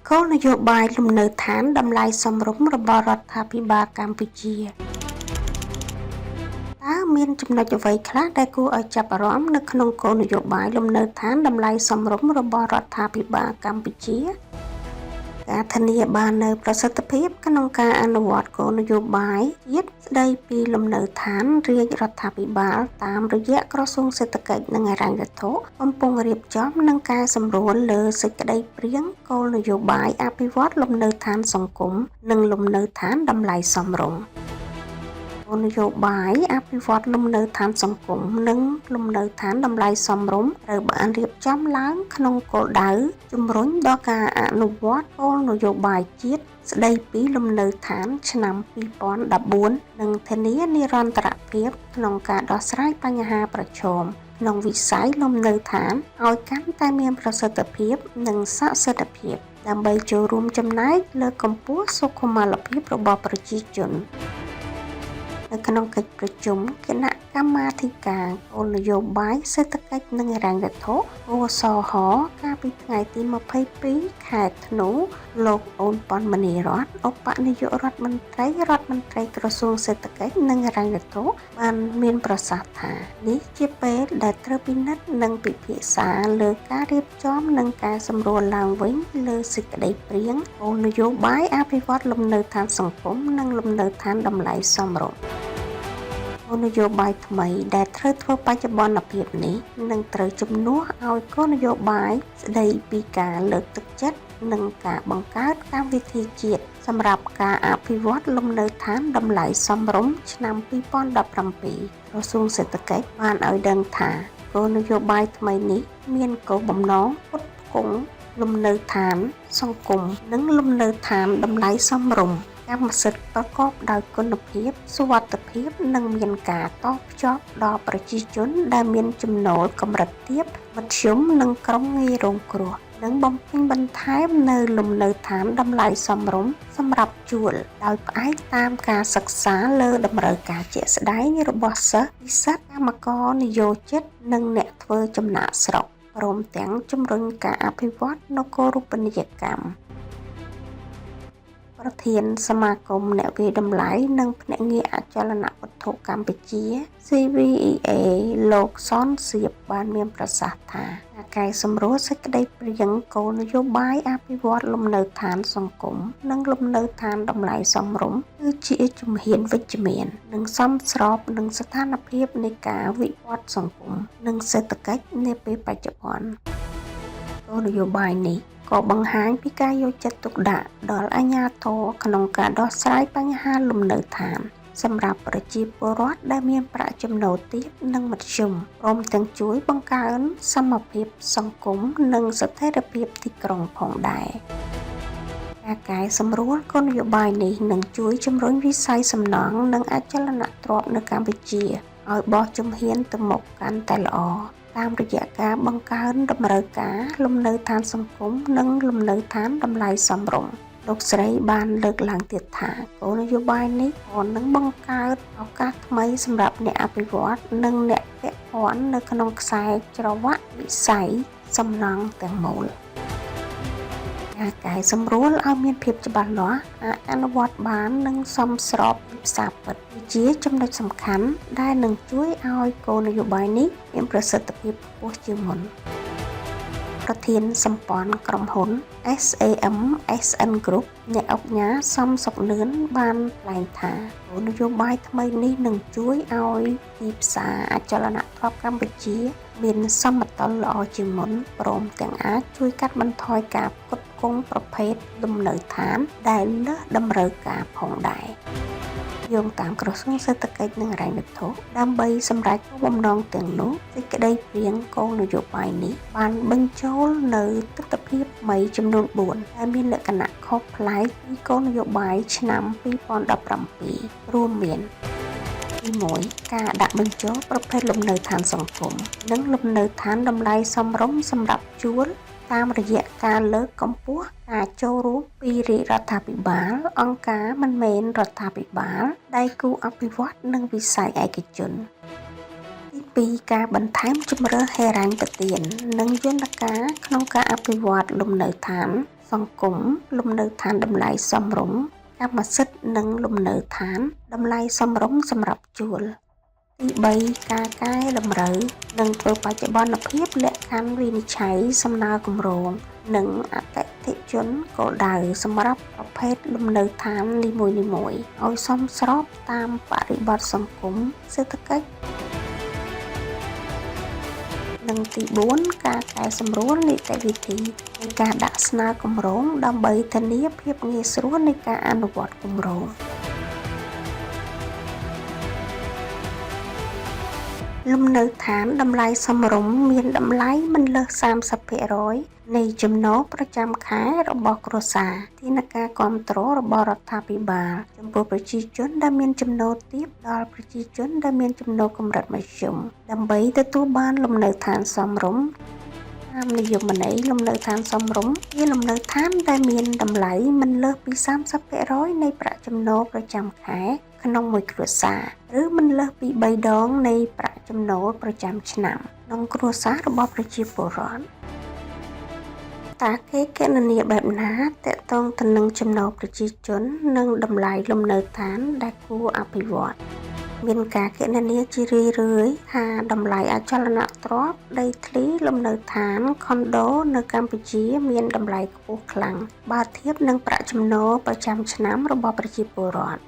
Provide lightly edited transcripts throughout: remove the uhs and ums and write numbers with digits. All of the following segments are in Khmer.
គោលនយោបាយលំនៅឋានតម្លៃសមរម្យរបស់រដ្ឋាភិបាលកម្ពុជាតើមានចំណុចអ្វីខ្លះដែលគួរឲ្យចាប់អារម្មណ៍នៅក្នុងគោលនយោបាយលំនៅឋានតម្លៃសមរម្យរបស់រដ្ឋាភិបាលកម្ពុជាការធានាបាននូវប្រសិទ្ធភាពក្នុងការអនុវត្តគោលនយោបាយជាតិស្តីពីលំនៅឋានរាជរដ្ឋាភិបាលតាមរយៈក្រសួងសេដ្ឋកិច្ចនិងហិរញ្ញវត្ថុកំពុងរៀបចំនិងកែសម្រួលលើសេចក្តីព្រាងគោលនយោបាយអភិវឌ្ឍលំនៅឋានសង្គមនិងលំនៅឋានតម្លៃសមរម្យគោលនយោបាយអភិវឌ្ឍលំនៅឋានសង្គមនិងលំនៅឋានតម្លៃសមរម្យត្រូវបានរៀបចំឡើងក្នុងគោលដៅជំរុញដល់ការអនុវត្តគោលនយោបាយជាតិស្តីពីលំនៅឋានឆ្នាំ2014និងធានានិរន្តរភាពក្នុងការដោះស្រាយបញ្ហាប្រឈមក្នុងវិស័យលំនៅឋានឲ្យកាន់តែមានប្រសិទ្ធភាពនិងសក្តានុភាពដើម្បីចូលរួមចំណែកលើកកម្ពស់សុខុមាលភាពរបស់ប្រជាជននៅក្នុងកិច្ចប្រជុំគណៈកម្មាធិការគោលនយោបាយសេដ្ឋកិច្ចនិងហិរញ្ញវត្ថុ OSH កាលពីថ្ងៃទី22 ខែធ្នូលោកអូនប៉ុនមនីរតន៍ឧបនាយករដ្ឋមន្ត្រីក្រសួងសេដ្ឋកិច្ចនិងហិរញ្ញវត្ថុបានមានប្រសាសន៍ថានេះជាពេលដែលត្រូវពិនិត្យនិងពិភាក្សាលើការរៀបចំនិងការសម្រួលឡើងវិញលើសេចក្តីព្រាងគោលនយោបាយអភិវឌ្ឍលំនៅឋានសង្គមនិងលំនៅឋានតម្លៃសមរម្យគោលនយោបាយថ្មីដែលត្រូវធ្វើបច្ចុប្បន្នភាពនេះនឹងត្រូវជំនួសឲ្យគោលនយោបាយស្តីពីការលើកទឹកចិត្តនិងការបង្កើតកម្មវិធីជាតិសម្រាប់ការអភិវឌ្ឍលំនៅឋានតម្លៃសមរម្យឆ្នាំ2017ក្រសួងសេដ្ឋកិច្ចបានឲ្យដឹងថាគោលនយោបាយថ្មីនេះមានគោលបំណងផ្គត់ផ្គង់លំនៅឋានសង្គមនិងលំនៅឋានតម្លៃសមរម្យកម្មសិទ្ធិប្រកបដោយគុណភាពសុវត្ថិភាពនិងមានការតភ្ជាប់ដល់ប្រជាជនដែលមានចំណូលកម្រិតទាបមធ្យមនិងក្រុមងាយរងគ្រោះនិងបំពេញបន្ថែមនៅលំនៅឋានតម្លៃសមរម្យសម្រាប់ជួលដោយផ្អែកតាមការសិក្សាលើតម្រូវការជាក់ស្ដែងរបស់សិស្សនិស្សិតកម្មករនិយោជិតនិងអ្នកធ្វើចំណាកស្រុកព្រមទាំងជំរុញការអភិវឌ្ឍនគរូបនីយកម្មប្រធានសមាគមអ្នកវាយតម្លៃនិងភ្នាក់ងារអចលនវត្ថុកម្ពុជា CVEA លោកសនសៀបបានមានប្រសាសន៍ថាការកែសម្រួលសេចក្តីព្រាងគោលនយោបាយអភិវឌ្ឍលំនៅឋានសង្គមនិងលំនៅឋានតម្លៃសមរម្យគឺជាជំហានវិជ្ជមាននិងសមស្របនឹងស្ថានភាពនៃការវិវត្តសង្គមនិងសេដ្ឋកិច្ចនាពេលបច្ចុប្បន្នគោលនយោបាយនេះក៏បង្ហាញពីការយកចិត្តទុកដាក់ដល់អាជ្ញាធរក្នុងការដោះស្រាយបញ្ហាលំនៅឋានសម្រាប់ប្រជាពលរដ្ឋដែលមានប្រាក់ចំណូលទាបនិងមធ្យមព្រមទាំងជួយបង្កើនសមភាពសង្គមនិងស្ថិរភាពទីក្រុងផងដែរការកែសម្រួលគោលនយោបាយនេះនឹងជួយជំរុញវិស័យសំណង់និងអចលនទ្រព្យនៅកម្ពុជាឲ្យបោះជំហានទៅមុខកាន់តែល្អតាមរយៈការបង្កើនតម្រូវការលំនៅឋានសង្គមនិងលំនៅឋានតម្លៃសមរម្យលោកស្រីបានលើកឡើងទៀតថាគោលនយោបាយនេះក៏នឹងបង្កើតឱកាសថ្មីសម្រាប់អ្នកអភិវឌ្ឍនិងអ្នកពាក់ព័ន្ធនៅក្នុងខ្សែច្រវាក់វិស័យសំណង់ទាំងមូលការកែសម្រួលឲ្យមានភាពច្បាស់លាស់អាចអនុវត្តបាននិងសមស្របពីផ្សារពិតជាចំណុចសំខាន់ដែលនឹងជួយឲ្យគោលនយោបាយនេះមានប្រសិទ្ធភាពខ្ពស់ជាងមុនប្រធានសម្ព័ន្ធក្រុមហ៊ុន SAM SN Group អ្នកអង្គការសំសុកលឿនបានថ្លែងថាគោលនយោបាយថ្មីនេះនឹងជួយឲ្យទីផ្សារអចលនទ្រព្យកម្ពុជាមានសមតុល្យល្អជាងមុនព្រមទាំងអាចជួយកាត់បន្ថយការផ្គត់ផ្គង់ប្រភេទលំនៅឋានដែលលើសតម្រូវការផងដែរយោងតាមក្រសួងសេដ្ឋកិច្ចនិងហិរញ្ញវត្ថុដើម្បីសម្រេចគោលបំណងទាំងនោះសេចក្តីព្រាងគោលនយោបាយនេះបានបញ្ចូលនៅទិដ្ឋភាពថ្មីចំនួន4ដែលមានលក្ខណៈខុសប្លែកពីគោលនយោបាយឆ្នាំ2017រួមមានទី1ការដាក់បញ្ចូលប្រភេទលំនៅឋានសង្គមនិងលំនៅឋានតម្លៃសមរម្យសម្រាប់ជួលតាមរយៈការលើកកម្ពស់ការចូលរួមពីរាជរដ្ឋាភិបាលអង្គការមិនមែនរដ្ឋាភិបាលដៃគូអភិវឌ្ឍនិងវិស័យឯកជនទី2ការបន្ថែមជម្រើសហិរញ្ញប្បទាននិងយន្តការក្នុងការអភិវឌ្ឍលំនៅឋាន សង្គមលំនៅឋានតម្លៃសមរម្យកម្មសិទ្ធិនិងលំនៅឋានតម្លៃសមរម្យសម្រាប់ជួលទី3ការកែតម្រូវនិងធ្វើបច្ចុប្បន្នភាពលក្ខខណ្ឌវិនិច្ឆ័យសំណើគម្រោងនិងអតិថិជនគោលដៅសម្រាប់ប្រភេទលំនៅឋាននីមួយៗឲ្យសមស្របតាមបរិបទសង្គមសេដ្ឋកិច្ចនិងទី4ការកែសម្រួលនីតិវិធីនៃការដាក់ស្នើគម្រោងដើម្បីធានាភាពងាយស្រួលនៃការអនុវត្តគម្រោងលំនៅឋានតម្លៃសមរម្យមានតម្លៃមិនលើស 30% នៃចំណូលប្រចាំខែរបស់គ្រួសារធានាការគាំទ្ររបស់រដ្ឋាភិបាលចំពោះប្រជាជនដែលមានចំណូលទាបដល់ប្រជាជនដែលមានចំណូលកម្រិតមធ្យមដើម្បីទទួលបានលំនៅឋានសមរម្យតាមនិយមន័យលំនៅឋានសមរម្យជាលំនៅឋានដែលមានតម្លៃមិនលើសពី 30% នៃប្រាក់ចំណូលប្រចាំខែក្នុងមួយគ្រួសារឬមិនលើសពី3ដងនៃប្រាក់ចំណូលប្រចាំឆ្នាំក្នុងគ្រួសាររបស់ប្រជាពលរដ្ឋតើគេគណនាបែបណាទាក់ទងទៅនឹងចំណូលប្រជាជននិងតម្លៃលំនៅឋានដែលគួរអភិវឌ្ឍមានការគណនាជារឿយៗថាតម្លៃអចលនទ្រព្យដីធ្លីលំនៅឋានខុនដូនៅកម្ពុជាមានតម្លៃខ្ពស់ខ្លាំងបើធៀបនឹងប្រាក់ចំណូលប្រចាំឆ្នាំរបស់ប្រជាពលរដ្ឋ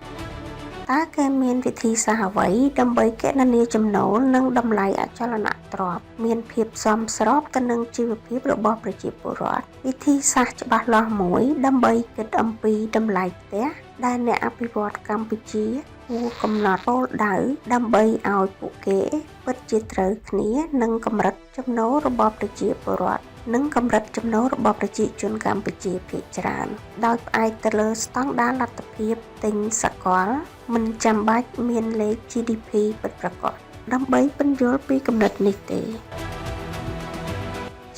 តើគេមានវិធីសាស្ត្រអ្វីដើម្បីគណនាចំណូលនិងតម្លៃអចលនទ្រព្យមានភាពសមស្របទៅនឹងជីវភាពរបស់ប្រជាពលរដ្ឋវិធីសាស្ត្រច្បាស់លាស់មួយដើម្បីគិតអំពីតម្លៃផ្ទះដែលអ្នកអភិវឌ្ឍកម្ពុជាគួរកំណត់គោលដៅដើម្បីឲ្យពួកគេពិតជាត្រូវគ្នានឹងកម្រិតចំណូលរបស់ប្រជាពលរដ្ឋនិងកម្រិតចំណូលរបស់ប្រជាជនកម្ពុជាភាគច្រើនដោយផ្អែកទៅលើស្តង់ដារលទ្ធភាពទិញសកលមិនចាំបាច់មានលេខ GDP ពិតប្រាកដដើម្បីពន្យល់ពីគំនិតនេះទេ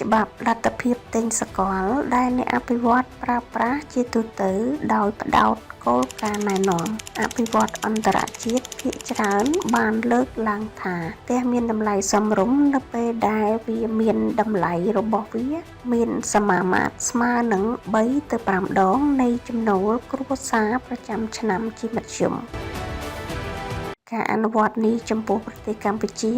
ច្បាប់លទ្ធភាពទិញសកលដែលអ្នកអភិវឌ្ឍប្រើប្រាស់ជាទូទៅដោយផ្ដោតគោលការណ៍ណែនាំអភិវឌ្ឍអន្តរជាតិភាគច្រើនបានលើកឡើងថាផ្ទះមានតម្លៃសមរម្យនៅពេលដែលវាមានតម្លៃរបស់វាមានសមាមាត្រស្មើនឹង3ទៅ5ដងនៃចំណូលគ្រួសារប្រចាំឆ្នាំជាមធ្យមការអនុវត្តនេះចំពោះប្រទេសកម្ពុជា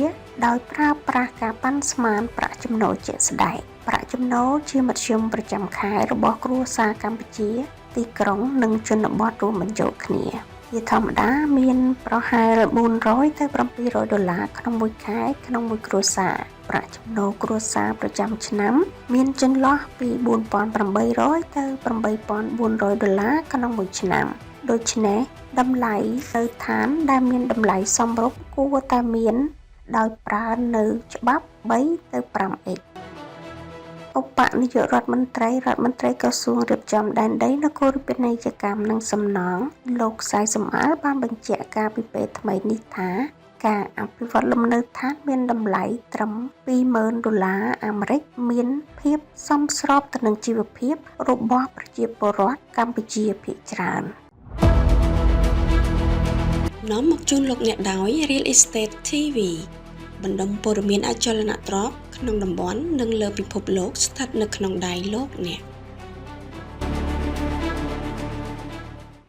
ដោយប្រើប្រាស់ការប៉ាន់ស្មានប្រាក់ចំណូលជាក់ស្ដែងប្រាក់ចំណូលជាមធ្យមប្រចាំខែរបស់គ្រួសារកម្ពុជាទីក្រុងនិងជនបទរួមបញ្ចូលគ្នាជាធម្មតាមានប្រហែល400ទៅ700ដុល្លារក្នុងមួយខែក្នុងមួយគ្រួសារប្រាក់ចំណូលគ្រួសារប្រចាំឆ្នាំមានចន្លោះពី4,800ទៅ8,400ដុល្លារក្នុងមួយឆ្នាំដូច្នេះតម្លៃនៅឋានដែលមានតម្លៃសមរម្យគួរតែមានដោយប្រើនៅច្បាប់ 3 ទៅ 5x ឧបនាយករដ្ឋមន្ត្រីក្រសួងរៀបចំដែនដីនគរពាណិជ្ជកម្មនិងសំណង់លោកសៃសំអាលបានបញ្ជាក់ការពីពេលថ្មីនេះថាការអភិវឌ្ឍលំនៅឋានមានតម្លៃត្រឹម $20,000 អាមេរិកមានភាពសមស្របទៅនឹងជីវភាពរបស់ប្រជាពលរដ្ឋកម្ពុជាភាគច្រើននាំមកជូនលោកអ្នកដោយ Real Estate TV បណ្ដុំព័ត៌មានអចលនទ្រព្យក្នុងតំបន់និងលើពិភពលោកស្ថិតនៅក្នុងដៃលោកអ្នក